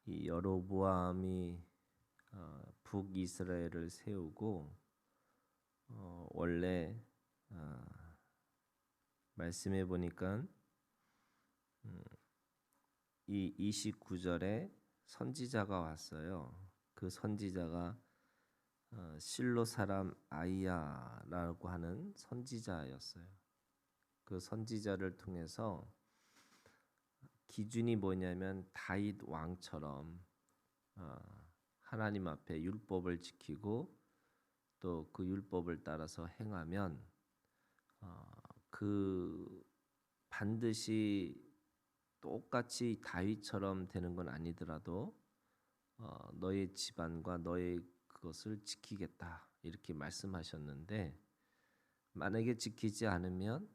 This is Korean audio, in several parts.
이 여로보암이 북이스라엘을 세우고 원래 말씀해 보니까 이 29절에 선지자가 왔어요. 그 선지자가 실로 사람 아이야라고 하는 선지자였어요. 그 선지자를 통해서 기준이 뭐냐면 다윗 왕처럼 하나님 앞에 율법을 지키고 또 그 율법을 따라서 행하면 그 반드시 똑같이 다윗처럼 되는 건 아니더라도 너의 집안과 너의 그것을 지키겠다 이렇게 말씀하셨는데 만약에 지키지 않으면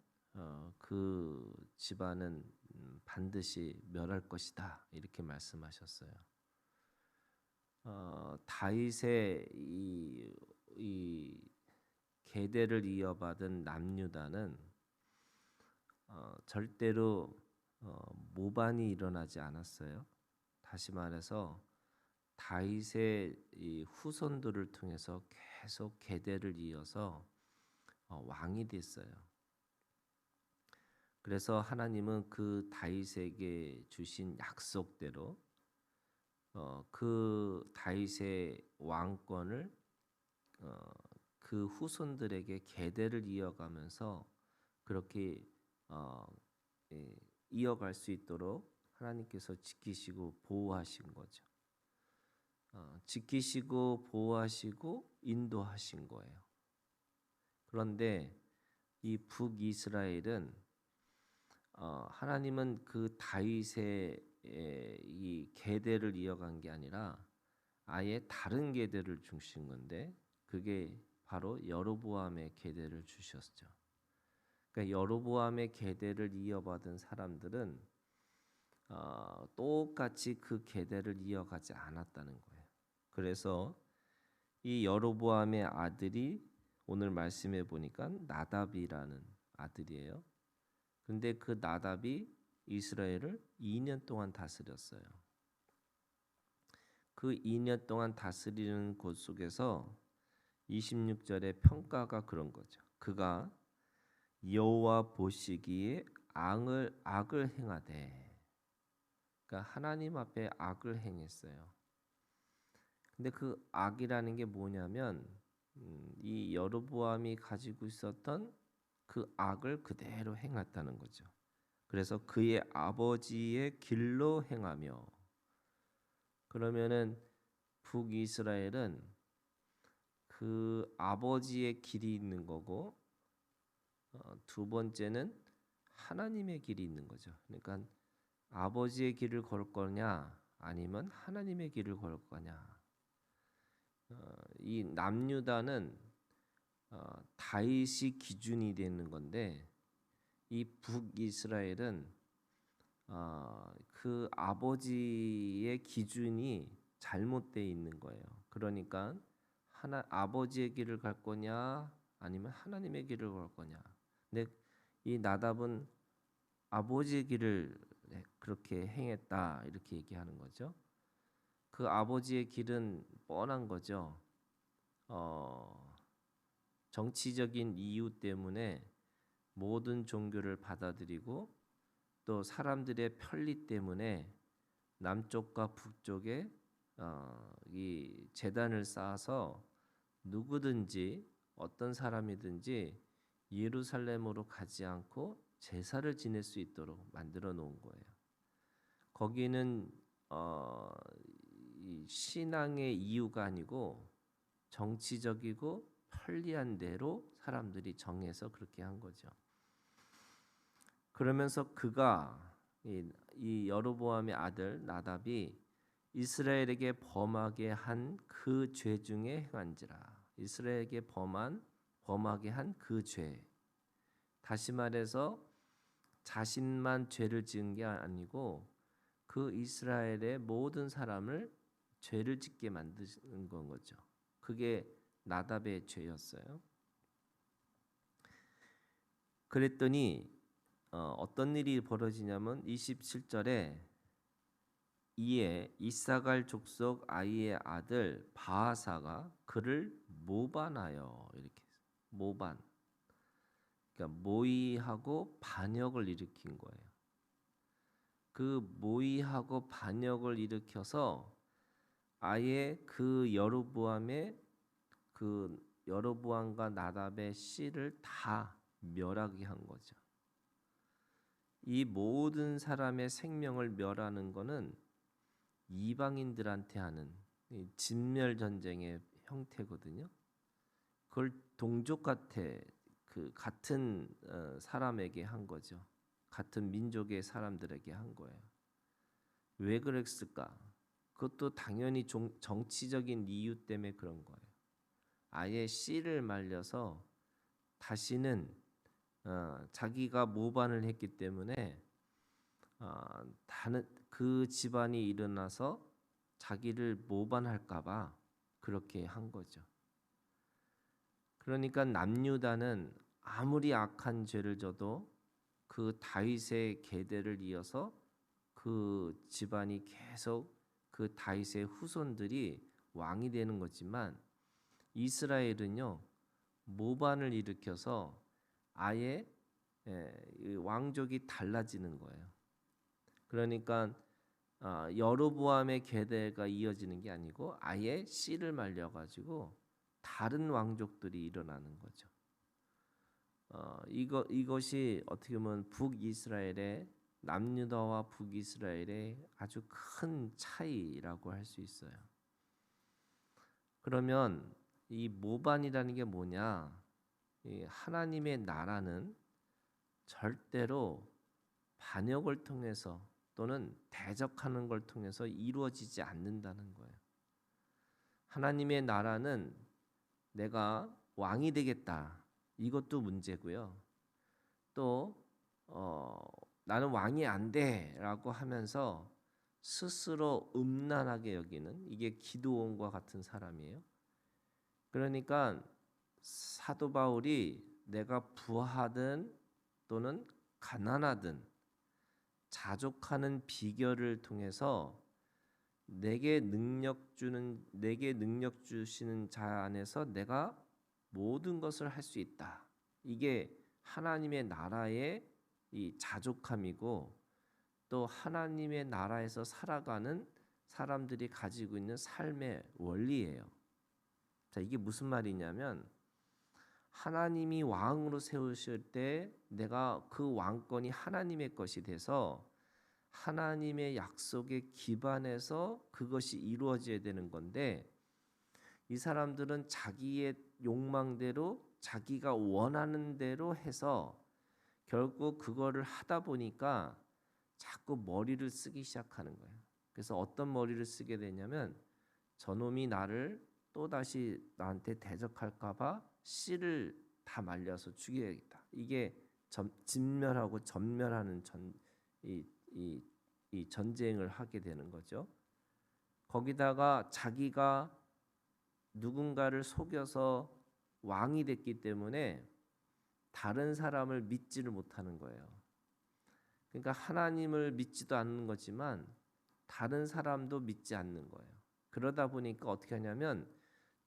그 집안은 반드시 멸할 것이다 이렇게 말씀하셨어요. 다윗의 이 계대를 이어받은 남유다는 절대로 모반이 일어나지 않았어요. 다시 말해서 다윗의 이 후손들을 통해서 계속 계대를 이어서 왕이 됐어요. 그래서 하나님은 그 다윗에게 주신 약속대로 그 다윗의 왕권을 그 후손들에게 계대를 이어가면서 그렇게 이어갈 수 있도록 하나님께서 지키시고 보호하신 거죠. 지키시고 보호하시고 인도하신 거예요. 그런데 이 북이스라엘은 하나님은 그 다윗의 이 계대를 이어간 게 아니라 아예 다른 계대를 주신 건데 그게 바로 여로보암의 계대를 주셨죠. 그러니까 여로보암의 계대를 이어받은 사람들은 똑같이 그 계대를 이어가지 않았다는 거예요. 그래서 이 여로보암의 아들이 오늘 말씀해 보니까 나답이라는 아들이에요. 근데 그 나답이 이스라엘을 2년 동안 다스렸어요. 그 2년 동안 다스리는 곳 속에서 26절의 평가가 그런 거죠. 그가 여호와 보시기에 악을 행하되, 그러니까 하나님 앞에 악을 행했어요. 근데 그 악이라는 게 뭐냐면 이 여로보암이 가지고 있었던 그 악을 그대로 행했다는 거죠. 그래서 그의 아버지의 길로 행하며, 그러면은 북이스라엘은 그 아버지의 길이 있는 거고 두 번째는 하나님의 길이 있는 거죠. 그러니까 아버지의 길을 걸 거냐 아니면 하나님의 길을 걸 거냐. 이 남유다는 다윗이 기준이 되는 건데 이 북이스라엘은 그 아버지의 기준이 잘못되어 있는 거예요. 그러니까 아버지의 길을 갈 거냐 아니면 하나님의 길을 갈 거냐. 근데 이 나답은 아버지의 길을 그렇게 행했다 이렇게 얘기하는 거죠. 그 아버지의 길은 뻔한 거죠. 정치적인 이유 때문에 모든 종교를 받아들이고 또 사람들의 편리 때문에 남쪽과 북쪽에 이 제단을 쌓아서 누구든지 어떤 사람이든지 예루살렘으로 가지 않고 제사를 지낼 수 있도록 만들어 놓은 거예요. 거기는 이 신앙의 이유가 아니고 정치적이고 편리한 대로 사람들이 정해서 그렇게 한 거죠. 그러면서 그가 이 여로보암의 아들 나답이 이스라엘에게 범하게 한 그 죄 중에 행한지라. 이스라엘에게 범하게 한 그 죄. 다시 말해서 자신만 죄를 지은 게 아니고 그 이스라엘의 모든 사람을 죄를 짓게 만드는 건 거죠. 그게 나답의 죄였어요. 그랬더니 어떤 일이 벌어지냐면 27절에 이에 이사갈 족속 아이의 아들 바하사가 그를 모반하여 이렇게 모반 그러니까 모의하고 반역을 일으킨 거예요. 그 모의하고 반역을 일으켜서 아예 그 여로보암과 나답의 씨를 다 멸하게 한 거죠. 이 모든 사람의 생명을 멸하는 것은 이방인들한테 하는 진멸 전쟁의 형태거든요. 그걸 동족 같은 사람에게 한 거죠. 같은 민족의 사람들에게 한 거예요. 왜 그랬을까? 그것도 당연히 정치적인 이유 때문에 그런 거예요. 아예 씨를 말려서 다시는 자기가 모반을 했기 때문에 다른 그 집안이 일어나서 자기를 모반할까봐 그렇게 한 거죠. 그러니까 남유다는 아무리 악한 죄를 져도 그 다윗의 계대를 이어서 그 집안이 계속 그 다윗의 후손들이 왕이 되는 거지만 이스라엘은요 모반을 일으켜서 아예 왕족이 달라지는 거예요. 그러니까 여로보암의 계대가 이어지는 게 아니고 아예 씨를 말려가지고 다른 왕족들이 일어나는 거죠. 이것이 어떻게 보면 북이스라엘의 남유다와 북이스라엘의 아주 큰 차이라고 할 수 있어요. 그러면 이 모반이라는 게 뭐냐? 이 하나님의 나라는 절대로 반역을 통해서 또는 대적하는 걸 통해서 이루어지지 않는다는 거예요. 하나님의 나라는 내가 왕이 되겠다. 이것도 문제고요. 또 나는 왕이 안 돼라고 하면서 스스로 음란하게 여기는 이게 기드온과 같은 사람이에요. 그러니까 사도 바울이 내가 부하든 또는 가난하든 자족하는 비결을 통해서 내게 능력 주시는 자 안에서 내가 모든 것을 할 수 있다. 이게 하나님의 나라의 이 자족함이고 또 하나님의 나라에서 살아가는 사람들이 가지고 있는 삶의 원리예요. 자, 이게 무슨 말이냐면 하나님이 왕으로 세우실 때 내가 그 왕권이 하나님의 것이 돼서 하나님의 약속에 기반해서 그것이 이루어져야 되는 건데 이 사람들은 자기의 욕망대로 자기가 원하는 대로 해서 결국 그거를 하다 보니까 자꾸 머리를 쓰기 시작하는 거예요. 그래서 어떤 머리를 쓰게 되냐면 저놈이 나를 또다시 나한테 대적할까 봐 씨를 다 말려서 죽여야겠다. 이게 진멸하고 전멸하는 이 전쟁을 하게 되는 거죠. 거기다가 자기가 누군가를 속여서 왕이 됐기 때문에 다른 사람을 믿지를 못하는 거예요. 그러니까 하나님을 믿지도 않는 거지만 다른 사람도 믿지 않는 거예요. 그러다 보니까 어떻게 하냐면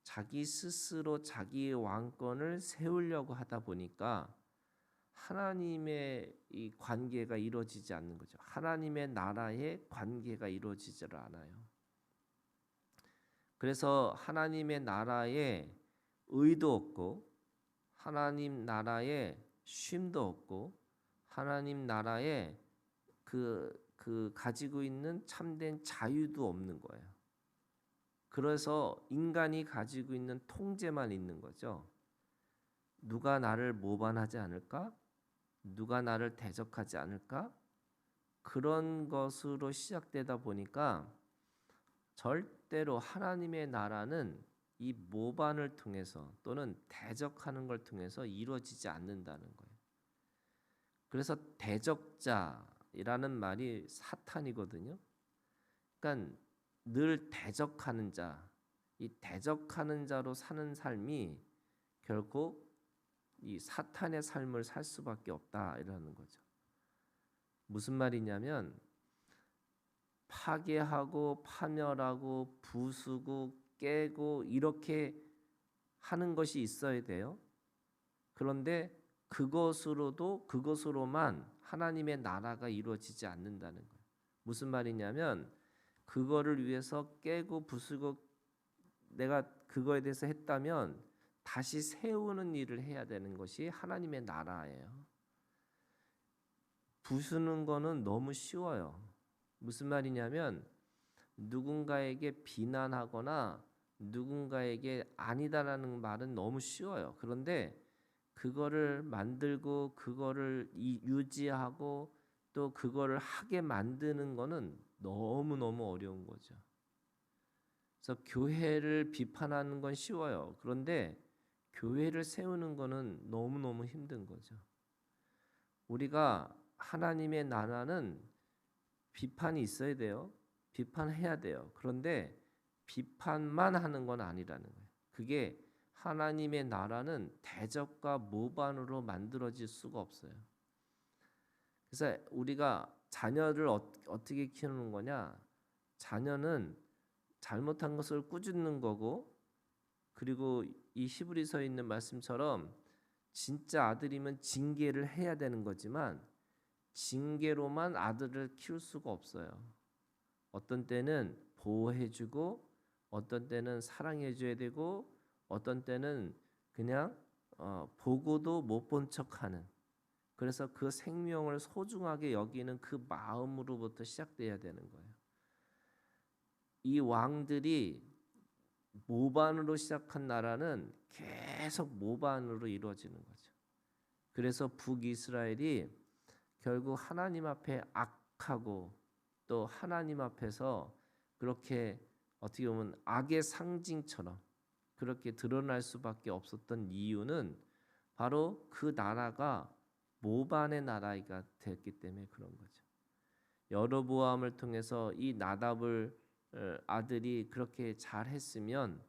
자기 스스로 자기의 왕권을 세우려고 하다 보니까 하나님의 이 관계가 이루어지지 않는 거죠. 하나님의 나라의 관계가 이루어지질 않아요. 그래서 하나님의 나라에 의도 없고 하나님 나라에 쉼도 없고 하나님 나라에 그 가지고 있는 참된 자유도 없는 거예요. 그래서 인간이 가지고 있는 통제만 있는 거죠. 누가 나를 모반하지 않을까? 누가 나를 대적하지 않을까? 그런 것으로 시작되다 보니까 절대로 하나님의 나라는 이 모반을 통해서 또는 대적하는 걸 통해서 이루어지지 않는다는 거예요. 그래서 대적자라는 말이 사탄이거든요. 그러니까 늘 대적하는 자, 이 대적하는 자로 사는 삶이 결국 이 사탄의 삶을 살 수밖에 없다 이러는 거죠. 무슨 말이냐면 파괴하고 파멸하고 부수고 깨고 이렇게 하는 것이 있어야 돼요. 그런데 그것으로만 하나님의 나라가 이루어지지 않는다는 거예요. 무슨 말이냐면 그거를 위해서 깨고 부수고 내가 그거에 대해서 했다면 다시 세우는 일을 해야 되는 것이 하나님의 나라예요. 부수는 거는 너무 쉬워요. 무슨 말이냐면 누군가에게 비난하거나 누군가에게 아니다라는 말은 너무 쉬워요. 그런데 그거를 만들고 그거를 유지하고 또 그거를 하게 만드는 거는 너무너무 어려운 거죠. 그래서 교회를 비판하는 건 쉬워요. 그런데 교회를 세우는 거는 너무너무 힘든 거죠. 우리가 하나님의 나라는 비판이 있어야 돼요. 비판해야 돼요. 그런데 비판만 하는 건 아니라는 거예요. 그게 하나님의 나라는 대적과 모반으로 만들어질 수가 없어요. 그래서 우리가 자녀를 어떻게 키우는 거냐? 자녀는 잘못한 것을 꾸짖는 거고, 그리고 이 히브리서에 있는 말씀처럼 진짜 아들이면 징계를 해야 되는 거지만 징계로만 아들을 키울 수가 없어요. 어떤 때는 보호해주고 어떤 때는 사랑해줘야 되고 어떤 때는 그냥 보고도 못 본 척하는, 그래서 그 생명을 소중하게 여기는 그 마음으로부터 시작돼야 되는 거예요. 이 왕들이 모반으로 시작한 나라는 계속 모반으로 이루어지는 거죠. 그래서 북이스라엘이 결국 하나님 앞에 악하고 또 하나님 앞에서 그렇게 어떻게 보면 악의 상징처럼 그렇게 드러날 수밖에 없었던 이유는 바로 그 나라가 모반의 나라가 됐기 때문에 그런 거죠. 여로보암을 통해서 이 나답을 아들이 그렇게 잘했으면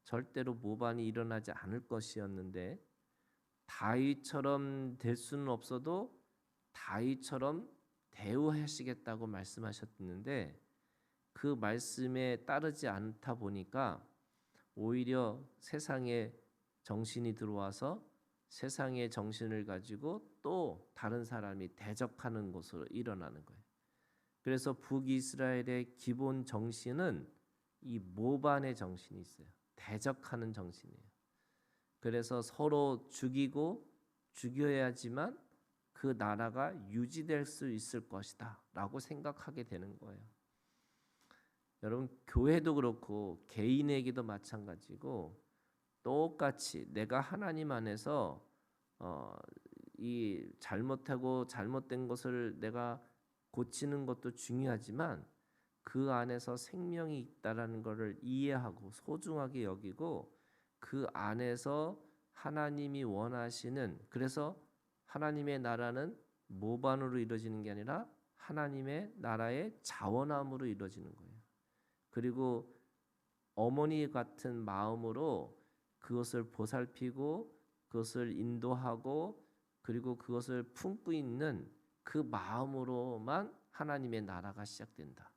절대로 모반이 일어나지 않을 것이었는데 다윗처럼 될 수는 없어도 다윗처럼 대우하시겠다고 말씀하셨는데 그 말씀에 따르지 않다 보니까 오히려 세상에 정신이 들어와서 세상의 정신을 가지고 또 다른 사람이 대적하는 것으로 일어나는 거예요. 그래서 북이스라엘의 기본 정신은 이 모반의 정신이 있어요. 대적하는 정신이에요. 그래서 서로 죽이고 죽여야지만 그 나라가 유지될 수 있을 것이다 라고 생각하게 되는 거예요. 여러분, 교회도 그렇고 개인에게도 마찬가지고 똑같이 내가 하나님 안에서 이 잘못하고 잘못된 것을 내가 고치는 것도 중요하지만 그 안에서 생명이 있다라는 것을 이해하고 소중하게 여기고 그 안에서 하나님이 원하시는, 그래서 하나님의 나라는 모반으로 이루어지는 게 아니라 하나님의 나라의 자원함으로 이루어지는 거예요. 그리고 어머니 같은 마음으로 그것을 보살피고 그것을 인도하고 그리고 그것을 품고 있는 그 마음으로만 하나님의 나라가 시작된다.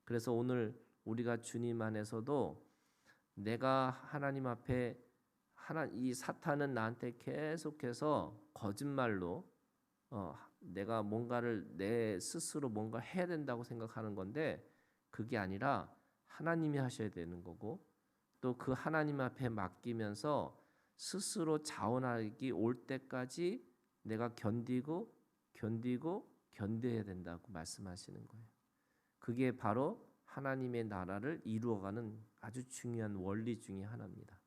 그래서 오늘 우리가 주님 안에서도 내가 하나님 앞에 이 사탄은 나한테 계속해서 거짓말로 내가 뭔가를 내 스스로 뭔가 해야 된다고 생각하는 건데 그게 아니라 하나님이 하셔야 되는 거고 또 그 하나님 앞에 맡기면서 스스로 자원하기 올 때까지 내가 견디고 견뎌야 된다고 말씀하시는 거예요. 그게 바로 하나님의 나라를 이루어가는 아주 중요한 원리 중에 하나입니다.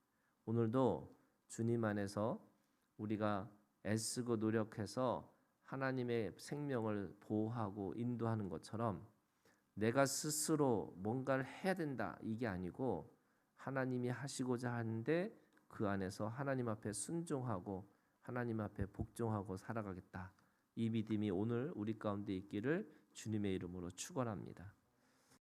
오늘도 주님 안에서 우리가 애쓰고 노력해서 하나님의 생명을 보호하고 인도하는 것처럼 내가 스스로 뭔가를 해야 된다 이게 아니고 하나님이 하시고자 하는데 그 안에서 하나님 앞에 순종하고 하나님 앞에 복종하고 살아가겠다. 이 믿음이 오늘 우리 가운데 있기를 주님의 이름으로 축원합니다.